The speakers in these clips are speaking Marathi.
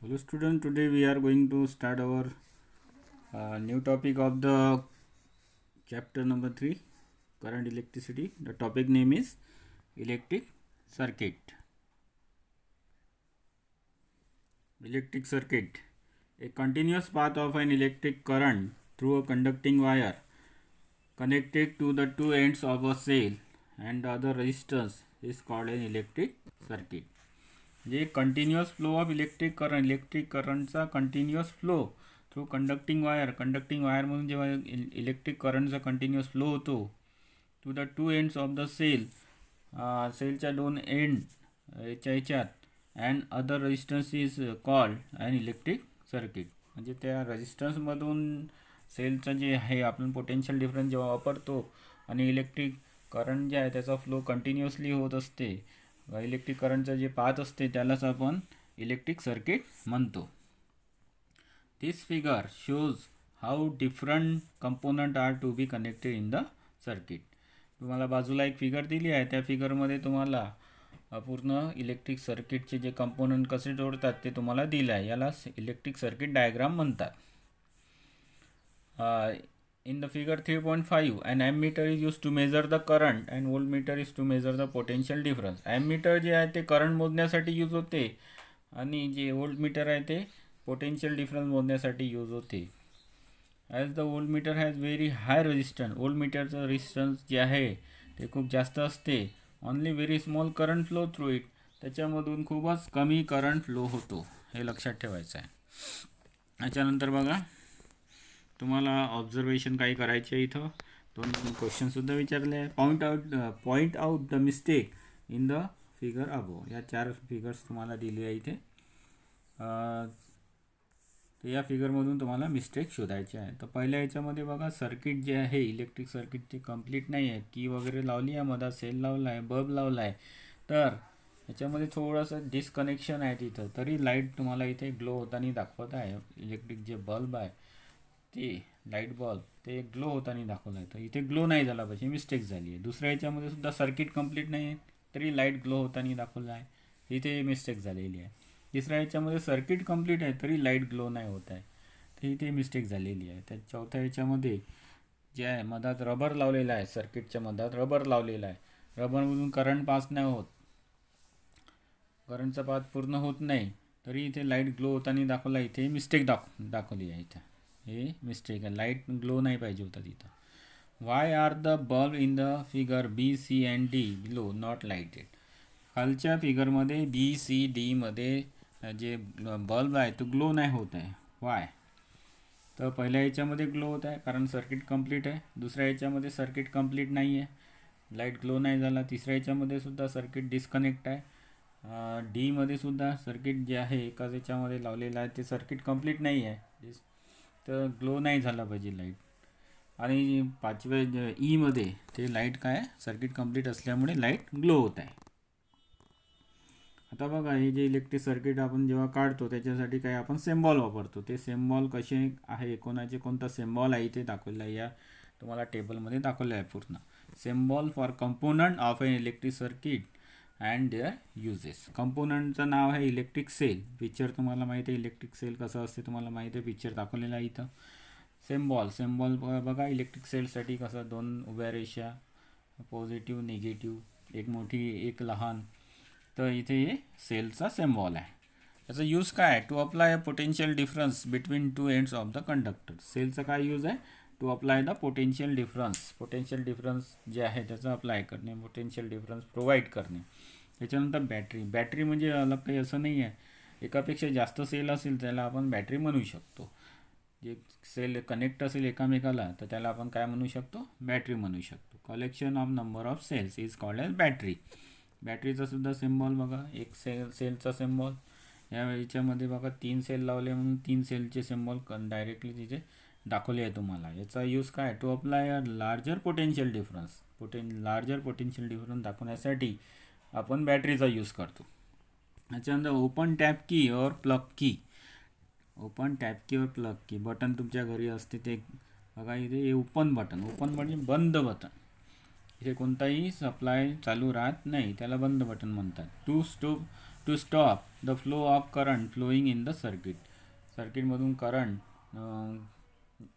Hello student, today we are going to start our new topic of the chapter number 3, current electricity. The topic name is electric circuit. Electric circuit, a continuous path of an electric current through a conducting wire connected to the two ends of a cell and other resistance is called an electric circuit. जे कंटिन्युअस फ्लो ऑफ इलेक्ट्रिक करंटचा कंटिन्युअस फ्लो थ्रू कंडक्टिंग वायरमधून जेव्हा इलेक्ट्रिक करंटचा कंटिन्युअस फ्लो होतो to the two ends of the सेलच्या दोन एंड ह्याच्यात and other resistance is called and electric circuit. म्हणजे त्या रेजिस्टन्समधून सेलचं जे आहे आपण पोटेन्शियल डिफरन्स जेव्हा वापरतो आणि इलेक्ट्रिक करंट जे आहे त्याचा फ्लो कंटिन्युअसली होत असते, इलेक्ट्रिक करंटचं जे पाथ असते त्यालाच आपण इलेक्ट्रिक सर्किट म्हणतो. This figure shows how different component are to be connected in the circuit. तुम्हाला बाजूला एक फिगर दिली आहे, त्या फिगरमध्ये तुम्हाला पूर्ण इलेक्ट्रिक सर्किटचे जे कंपोनंट कसे जोडतात ते तुम्हाला दिलं आहे. याला इलेक्ट्रिक सर्किट डायग्राम म्हणतात. In the figure 3.5, an ammeter is used to measure the current and voltmeter is to measure the potential difference. Ammeter जे आहे ते करंट मोजण्यासाठी यूज होते आणि जे वोल्टमीटर आहे ते पोटेन्शियल डिफरन्स मोजण्यासाठी यूज होते. As the voltmeter has very high resistance, वोल्टमीटरचं रेजिस्टन्स जे आहे ते खूप जास्त असते. Only very small current flow through it, त्याच्यामधून खूपच कमी करंट फ्लो होतो, हे लक्षात ठेवायचं आहे. त्याच्यानंतर बघा तुम्हाला ऑब्झर्वेशन काही करायचे आहे. इथं दोन क्वेश्चनसुद्धा विचारले आहे. Point out the mistake in the figure above. या 4 फिगर्स तुम्हाला दिली आहे इथे. तर या फिगरमधून तुम्हाला मिस्टेक शोधायचे आहे. तर पहिल्या याच्यामध्ये बघा सर्किट जे आहे इलेक्ट्रिक सर्किट ते कंप्लीट नाही आहे. की वगैरे लावली आहे, मधात सेल लावला आहे, बल्ब लावला आहे, तर याच्यामध्ये थोडंसं डिस्कनेक्शन आहे तिथं, तरी लाईट तुम्हाला इथे ग्लो होताना दाखवत आहे. इलेक्ट्रिक जे बल्ब आहे ते लाईट बल्ब ते ग्लो होताना दाखवलं आहे, तर इथे ग्लो नाही झाला पाहिजे, मिस्टेक झाली आहे. दुसऱ्या याच्यामध्ये सुद्धा सर्किट कंप्लीट नाही आहे तरी लाईट ग्लो होताना दाखवलं आहे, इथे मिस्टेक झालेली आहे. तिसऱ्या याच्यामध्ये सर्किट कंप्लीट आहे तरी लाईट ग्लो नाही होत आहे, तर इथे मिस्टेक झालेली आहे. त्या चौथ्या याच्यामध्ये जे आहे मधात रबर लावलेला आहे, सर्किटच्या मधात रबर लावलेला आहे, रबरमधून करंट पास नाही होत, करंटचा पाथ पूर्ण होत नाही तरी इथे लाईट ग्लो होताना दाखवला, इथे मिस्टेक दाखवली आहे. इथे हे मिस्टेक आहे, लाईट ग्लो नाही पाहिजे होता तिथं. Why are the bulb in the figure B C and D below not lighted. खालच्या फिगरमध्ये बी सी डीमध्ये जे बल्ब आहे तो ग्लो नाही होत आहे. वाय? तर पहिल्या याच्यामध्ये ग्लो होत आहे कारण सर्किट कंप्लीट आहे. दुसऱ्या याच्यामध्ये सर्किट कंप्लीट नाही आहे, लाईट ग्लो नाही झाला. तिसऱ्या याच्यामध्ये सुद्धा सर्किट डिस्कनेक्ट आहे. डीमध्ये सुद्धा सर्किट जे आहे एकाच याच्यामध्ये लावलेलं आहे ते सर्किट कंप्लीट नाही आहे, तर ग्लो नाही झाला पाहिजे लाईट. आणि पाचव्या ईमध्ये ते लाईट काय सर्किट कंप्लीट असल्यामुळे लाईट ग्लो होत आहे. आता बघा हे जे इलेक्ट्रिक सर्किट आपण जेव्हा काढतो त्याच्यासाठी काय आपण सिम्बॉल वापरतो. ते सिम्बॉल कसे आहे, कोणता सिम्बॉल आहे इथे दाखवलेला आहे, या तुम्हाला टेबलमध्ये दाखवलं आहे पूर्ण. Symbol for component of an electric circuit and their uses. कंपोनंटचं नाव आहे इलेक्ट्रिक सेल. पिक्चर तुम्हाला माहिती आहे इलेक्ट्रिक सेल कसं असते, तुम्हाला माहिती आहे, पिक्चर दाखवलेला आहे इथं. सिम्बॉल बघा इलेक्ट्रिक सेलसाठी कसं 2 उभ्या रेषा, पॉझिटिव्ह निगेटिव्ह, एक मोठी एक लहान, तर इथे हे सेलचा सिम्बॉल आहे. त्याचा यूज काय आहे? To apply a potential difference between two ends of the conductor. सेलचा काय यूज आहे? To apply the potential difference जे आहे त्याचा अप्लाय करणे, पोटेन्शियल डिफरन्स प्रोव्हाइड करणे. त्याच्यानंतर बॅटरी म्हणजे अलग काही असं नाही आहे, एकापेक्षा जास्त सेल असेल त्याला आपण बॅटरी म्हणू शकतो. जे सेल कनेक्ट असेल एकामेकाला तर त्याला आपण काय म्हणू शकतो? बॅटरी म्हणू शकतो. Collection of number of cells is called as battery. बॅटरीचा सुद्धा सिम्बॉल बघा, एक सेलचा सिम्बॉल. याच्यामध्ये बघा 3 सेल लावले म्हणून 3 सेलचे सिम्बॉल डायरेक्टली तिथे दाखवले आहे तुम्हाला. याचा यूज काय? To apply a larger potential difference. Larger potential difference दाखवण्यासाठी आपण बॅटरीचा यूज करतो. याच्यानंतर ओपन टॅप की और प्लग की. ओपन टॅप की और प्लग की बटन तुमच्या घरी असते ते बघा इथे, हे ओपन म्हणजे बंद बटन. इथे कोणताही सप्लाय चालू राहत नाही, त्याला बंद बटन म्हणतात. To stop to stop the flow of current flowing in the circuit. सर्किटमधून करंट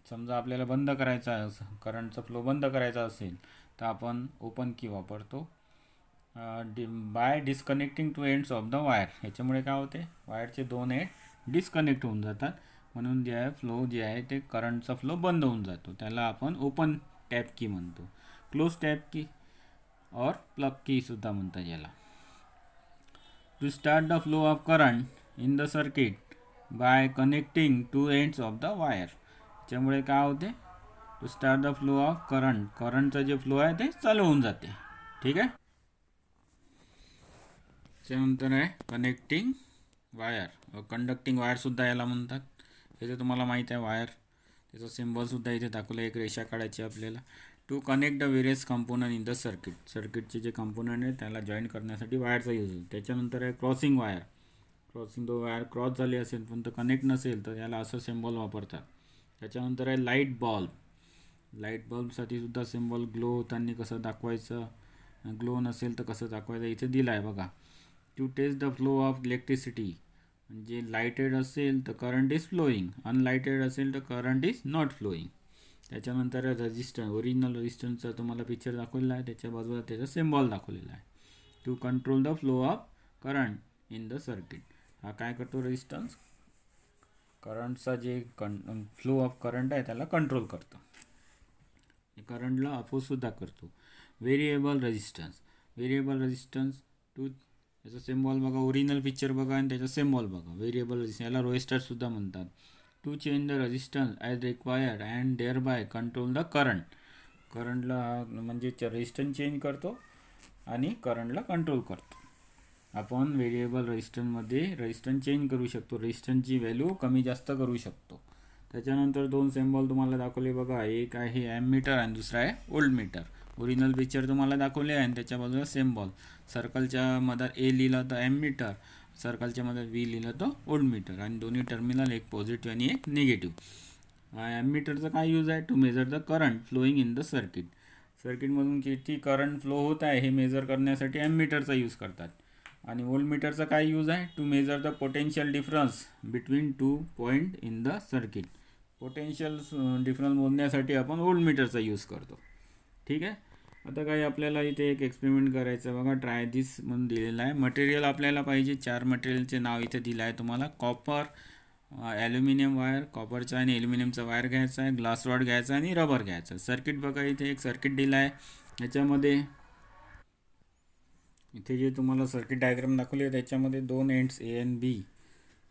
समजा आपल्याला बंद करायचा आहे, करंटचा फ्लो बंद करायचा असेल तर आपण ओपन की वापरतो. By disconnecting two ends of the wire. ह्याच्यामुळे काय होते, वायरचे दोन एंड डिस्कनेक्ट होऊन जातात, म्हणून जे आहे फ्लो जे आहे ते करंटचा फ्लो बंद होऊन जातो. त्याला आपण ओपन टॅप की म्हणतो. क्लोज टॅप की और प्लग की सुद्धा म्हणतात याला. To start the flow of current in the circuit by connecting two ends of the wire. त्यामुळे काय होते, to start the flow of current, करंटचा जे फ्लो आहे ते चालू होऊन जाते. ठीक आहे. त्यानंतर आहे कनेक्टिंग वायर, कंडक्टिंग वायरसुद्धा याला म्हणतात. हे तर तुम्हाला माहीत आहे वायर, त्याचा सिम्बॉलसुद्धा इथे दाखवलं. एक रेषा काढायची आपल्याला. To connect the various component in the circuit. सर्किटचे जे कंपोनंट आहे त्याला जॉईन करण्यासाठी वायरचा यूज होतो. त्याच्यानंतर आहे क्रॉसिंग वायर. क्रॉसिंग दो वायर क्रॉस झाली असेल पण तो कनेक्ट नसेल तर याला असं सिम्बॉल वापरतात. त्याच्यानंतर आहे लाईट बल्ब. लाईट बल्बसाठी सुद्धा सिम्बॉल ग्लो होताना कसं दाखवायचं, ग्लो नसेल तर कसं दाखवायचं इथे दिलं आहे बघा. To test the flow of electricity. म्हणजे लाईटेड असेल तर करंट इज फ्लोईंग, अनलाइटेड असेल तर करंट इज नॉट फ्लोईंग. त्याच्यानंतर रेजिस्टन्स, ओरिजिनल रेजिस्टन्सचा तुम्हाला पिक्चर दाखवलेला आहे, त्याच्या बाजूला त्याचा सिम्बॉल दाखवलेला आहे. To control the flow of current in the circuit. हा काय करतो, रेजिस्टन्स करंटचा जे फ्लो ऑफ करंट आहे त्याला कंट्रोल करतो, करंटला अपोजसुद्धा करतो. Variable resistance. Variable resistance to, याचा सिम्बॉल बघा, ओरिजिनल पिक्चर बघा आणि त्याचा सिम्बॉल बघा. व्हेरिएबल रेजिस्टन्स याला रोएस्टरसुद्धा म्हणतात. To change the resistance as required and thereby control the current. करंटला म्हणजे रेजिस्टन्स चेंज करतो आणि करंटला कंट्रोल करतो. आपण व्हेरिएबल रेजिस्टन्समध्ये रेजिस्टन्स चेंज करू शकतो, रेजिस्टन्सची व्हॅल्यू कमी जास्त करू शकतो. त्याच्यानंतर दोन सिम्बॉल तुम्हाला दाखवले बघा, एक आहे ॲममीटर आणि दुसरा आहे व्होल्टमीटर. ओरिजिनल पिक्चर तुम्हाला दाखवले आहे आणि त्याच्या बाजूला सिम्बॉल. सर्कलच्या मधात ए लिहिला तर ॲममीटर, सर्कलच्या मधात व्ही लिहिलं तर व्होल्टमीटर, आणि दोन्ही टर्मिनल एक पॉझिटिव्ह आणि एक निगेटिव्ह. ॲममीटरचा काय यूज आहे, to measure the current flowing in the circuit. सर्किटमधून किती करंट फ्लो होत आहे हे मेजर करण्यासाठी ॲममीटरचा यूज करतात. आणि व्होल्टमीटरचा काय यूज आहे, to measure the potential difference between two point in the circuit. Potential difference मोजण्यासाठी आपण व्होल्टमीटरचा यूज करतो. ठीक आहे. आता काही आपल्याला इथे एक एक्सपेरिमेंट करायचं बघा. ट्राय दिस म्हणून दिलेलं आहे. मटेरियल आपल्याला पाहिजे, 4 मटेरियलचे नाव इथे दिलं आहे तुम्हाला. कॉपर, ॲल्युमिनियम वायर, कॉपरचा आणि ॲल्युमिनियमचा वायर घ्यायचा आहे, ग्लास रॉड घ्यायचा आणि रबर घ्यायचं. सर्किट बघा, इथे एक सर्किट दिलं आहे. याच्यामध्ये इथे जे तुम्हाला सर्किट डायग्राम दाखवली आहे त्याच्यामध्ये दोन एंड्स ए आणि बी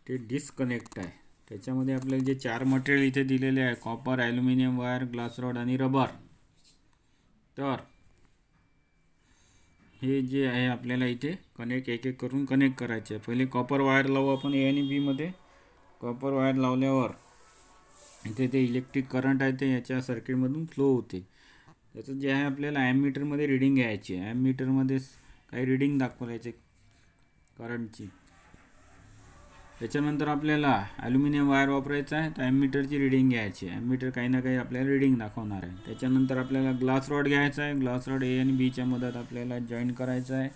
ते डिस्कनेक्ट आहे. त्याच्यामध्ये आपल्याला जे 4 मटेरियल इथे दिलेले आहे, copper, aluminium wire, glass rod आणि रबर, तर हे जे आहे आपल्याला इथे एक एक करून कनेक्ट करायचे आहे. पहिले कॉपर वायर लावू आपण ए आणि बीमध्ये. कॉपर वायर लावल्यावर इथे ते इलेक्ट्रिक करंट आहे ते याच्या सर्किटमधून फ्लो होते. त्याचं जे आहे आपल्याला ॲममीटरमध्ये रिडिंग घ्यायची आहे. ॲममीटरमध्ये काही रिडिंग दाखवायचे करंटची. त्याच्यानंतर आपल्याला ॲल्युमिनियम वायर वापरायचं आहे, तर ॲममीटरची रिडिंग घ्यायची आहे. ॲममीटर काही ना काही आपल्याला रिडिंग दाखवणार आहे. त्याच्यानंतर आपल्याला ग्लास रॉड घ्यायचा आहे. ग्लास रॉड ए आणि बीच्या मदत आपल्याला जॉईन करायचं आहे.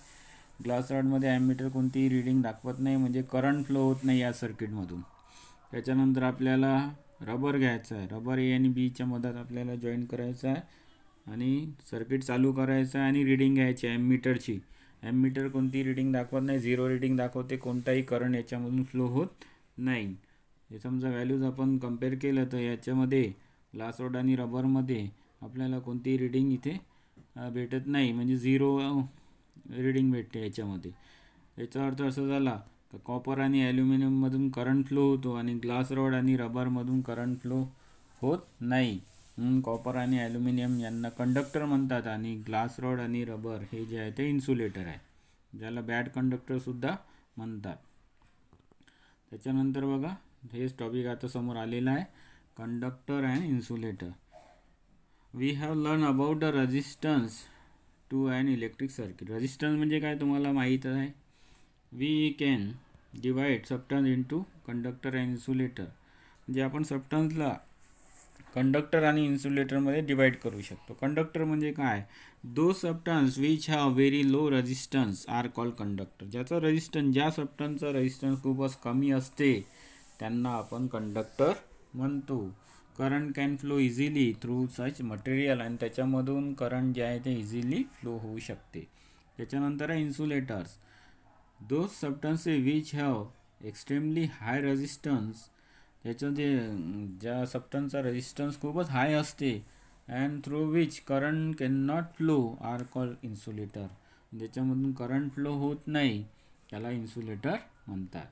ग्लास रॉडमध्ये ॲममीटर कोणतीही रिडिंग दाखवत नाही, म्हणजे करंट फ्लो होत नाही या सर्किटमधून. त्याच्यानंतर आपल्याला रबर घ्यायचं आहे. रबर ए आणि बीच्या मदत आपल्याला जॉईन करायचं आहे आणि सर्किट चालू करायचं आहे आणि रिडिंग घ्यायची आहे ॲममीटरची. ॲममीटर कोणती रिडिंग दाखवत नाही, 0 रिडिंग दाखवते, कोणताही करंट याच्यामधून फ्लो होत नाही. हे समजा व्हॅल्यूज आपण कम्पेअर केलं तर याच्यामध्ये ग्लास रॉड आणि रबरमध्ये आपल्याला कोणतीही रिडिंग इथे भेटत नाही, म्हणजे 0 रिडिंग भेटते याच्यामध्ये. याचा अर्थ असा झाला तर कॉपर आणि ॲल्युमिनियममधून करंट फ्लो होतो आणि ग्लास रॉड आणि रबरमधून करंट फ्लो होत नाही. कॉपर आणि ॲल्युमिनियम यांना कंडक्टर म्हणतात आणि ग्लास रॉड आणि रबर हे जे आहे ते इन्सुलेटर आहे, ज्याला बॅड कंडक्टरसुद्धा म्हणतात. त्याच्यानंतर बघा, हेच टॉपिक आता समोर आलेला आहे, conductor and insulator. We have learn about the resistance to an electric circuit. Resistance म्हणजे काय तुम्हाला माहीत आहे. We can divide substance into conductor and insulator. म्हणजे आपण सबस्टन्सला कंडक्टर आणि इन्सुलेटरमध्ये डिवाइड करू शकतो. कंडक्टर म्हणजे काय? The substance which have very low resistance are called conductor. ज्याचा रेजिस्टन्स, ज्या सबस्टन्सचा रेजिस्टन्स खूपच कमी असते त्यांना आपण कंडक्टर म्हणतो. Current can flow easily through such material, आणि त्याच्यामधून करंट जे आहे ते इझिली फ्लो होऊ शकते. त्याच्यानंतर आहे insulators. Those substances which have extremely high resistance, त्याचं जे ज्या सबस्टन्सचा रेजिस्टन्स खूपच हाय असते, and through which current can not flow are called insulator. ज्याच्यामधून करंट फ्लो होत नाही त्याला इन्सुलेटर म्हणतात.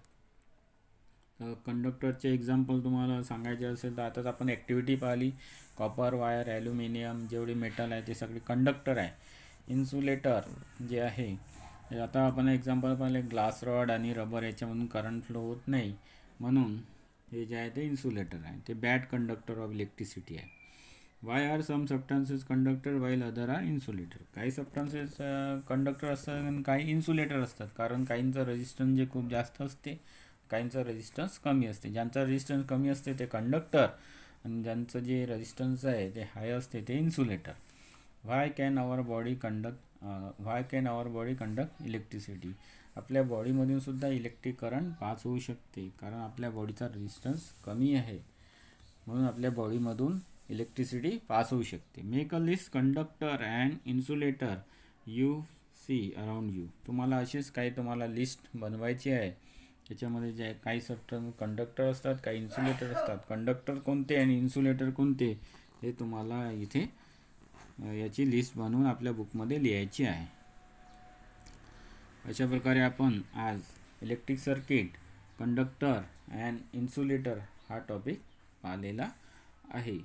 कंडक्टरचे एक्झाम्पल तुम्हाला सांगायचे असेल तर आताच आपण ॲक्टिव्हिटी पाहिली. कॉपर वायर, ॲल्युमिनियम, जेवढे मेटल आहे ते सगळे कंडक्टर आहे. इन्सुलेटर जे आहे, आता आपण एक्झाम्पल पाहिले ग्लास रॉड आणि रबर, याच्यामधून करंट फ्लो होत नाही म्हणून हे जे आहे ते इन्सुलेटर आहे. ते बॅड कंडक्टर ऑफ इलेक्ट्रिसिटी आहे. Why are some substances conductor while other are insulator. काही सबस्टन्सेस कंडक्टर असतात आणि काही इन्सुलेटर असतात, कारण काहींचं रेजिस्टन्स जे खूप जास्त असते, काहींचं रेजिस्टन्स कमी असते. ज्यांचा रेजिस्टन्स कमी असते ते कंडक्टर, आणि ज्यांचं जे रेजिस्टन्स आहे ते हाय असते ते insulator. Why can our body conduct electricity. आपल्या बॉडीमधून सुद्धा इलेक्ट्रिक करंट पास होऊ शकते, कारण आपल्या बॉडीचा रेजिस्टन्स कमी आहे म्हणून आपल्या बॉडीमधून इलेक्ट्रिसिटी पास होऊ शकते. Make a list conductor and insulator you see around you. तुम्हाला अशीच काही तुम्हाला लिस्ट बनवायची आहे. त्याच्यामध्ये जे काही सबस्टन्स कंडक्टर असतात, काही इन्सुलेटर असतात. कंडक्टर कोणते आणि इन्सुलेटर कोणते हे तुम्हाला इथे याची लिस्ट बनवून आपल्या बुकमध्ये लिहायची आहे. अशा प्रकारे आपण आज electric circuit, conductor and insulator हा टॉपिक पाहिलेला आहे.